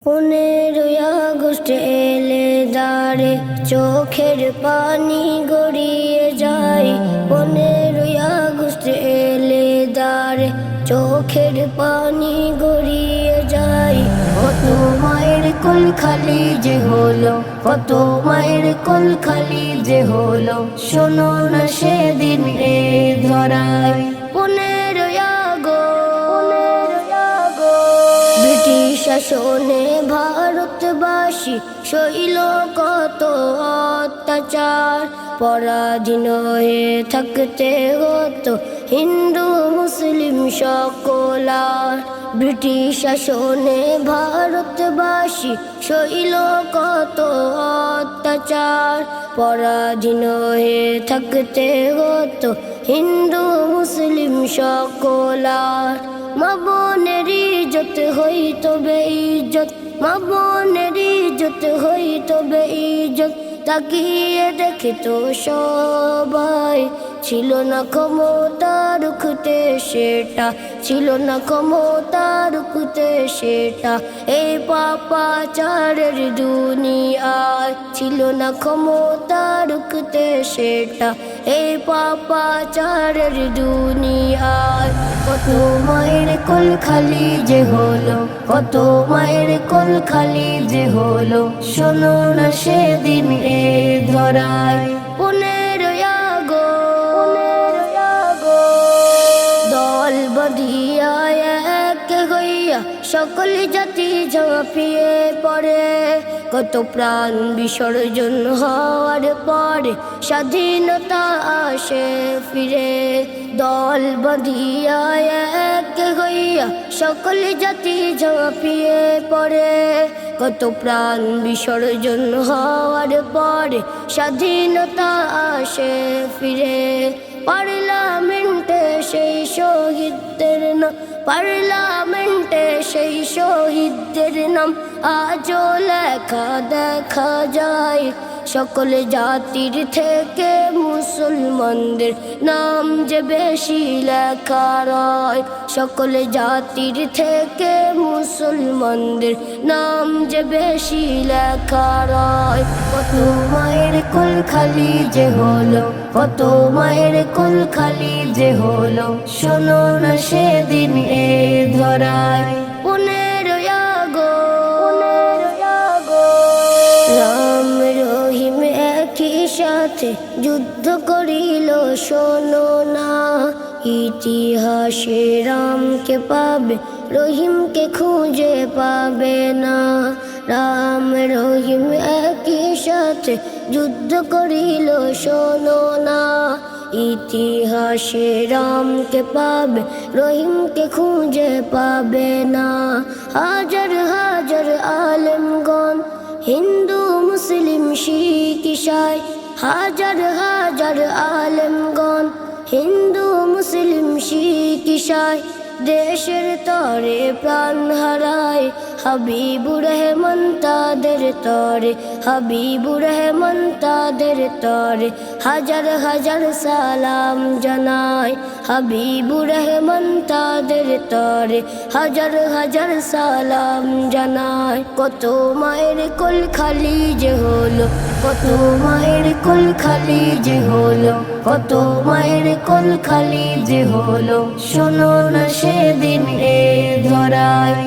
15ই August এলে দাঁড়ে চোখের পানি গড়িয়ে যায়। 15ই আগস্ট এলে দাঁড়ে চোখের পানি গড়িয়ে যায়। কত মায়ের কোল খালি যে হলো, কত মায়ের কোল খালি যে হলো, শোনো না সেদিন এ ধরায়। 15ই ব্রিটিশ শাসনে ভারতবাসী সইল কত অত্যাচার। পরাধীন হয়ে থাকতে হতো হিন্দু মুসলিম সকলার। ব্রিটিশ শাসনে ভারতবাসী সইল কত অত্যাচার। পরাধীন হয়ে থাকতে হতো হিন্দু মুসলিম সকলার। মা বোনের ইজ্জত হইতো বেইজ্জত, মা বোনের ইজ্জত হইতো বেইজ্জত, তাকিয়ে দেখতো সবাই। ছিল না ক্ষমতা রুখতে সেটা, ছিল না ক্ষমতা রুখতে সেটা, এই পাপাচারের দুনিয়ায়। ছিল না ক্ষমতা রুখতে সেটা, এই পাপাচারের দুনিয়ায়। কত মায়ের কোল খালি যে হলো, কত মায়ের কোল খালি যে হলো, শোনো না সেদিন এ ধরায়। 15ই দল বাঁধিয়া এক হইয়া সকল জাতি ঝাঁপিয়ে পড়ে। কত প্রাণ বিসর্জন হওয়ার পরে স্বাধীনতা আসে ফিরে। দল বাঁধিয়া এক হইয়া সকল জাতি ঝাঁপিয়ে পড়ে। কত প্রাণ বিসর্জন হওয়ার পরে স্বাধীনতা আসে ফিরে। পার্লামেন্টে সেই শহীদদের নাম, পার্লামেন্টে সেই শহীদদের নাম আজও লেখা দেখা যায়। সকল জাতির থেকে মুসলমানদের নাম যে বেশি লেখা রয়। সকল জাতির থেকে মুসলমানদের নাম যে বেশি লেখা রয়। কত মায়ের কোল খালি যে হলো, কত মায়ের কোল খালি যে হলো, শোনো না সেদিন এ ধরায়। 15ই রাম রহিম একই সাথে যুদ্ধ করিল, শোনো না। ইতিহাসে রামকে পাবে, রহিমকে খুঁজে পাবে না। রাম রহিম একই সাথে যুদ্ধ করিল, শোনো না। ইতিহাসে রামকে পাবে, রহিমকে খুঁজে পাবে না। হাজার হাজার আলেমগণ হিন্দু মুসলিম শিখ ঈসাই, হাজার হাজার আলেমগণ হিন্দু মুসলিম শিখ ঈসাই, দেশের তরে প্রাণ হারায়। হাবিবুর রহমান তাদের তরে, হাবিবুর রহমান তাদের তরে হাজার হাজার সালাম জানায়। হাবিবুর রহমান তাদের তরে হাজার হাজার সালাম জানায়। কত মায়ের কোল খালি যে হলো, কত মায়ের কোল খালি যে হলো, কত মায়ের কোল খালি যে হলো, শোনো না সেদিন এ ধরায়।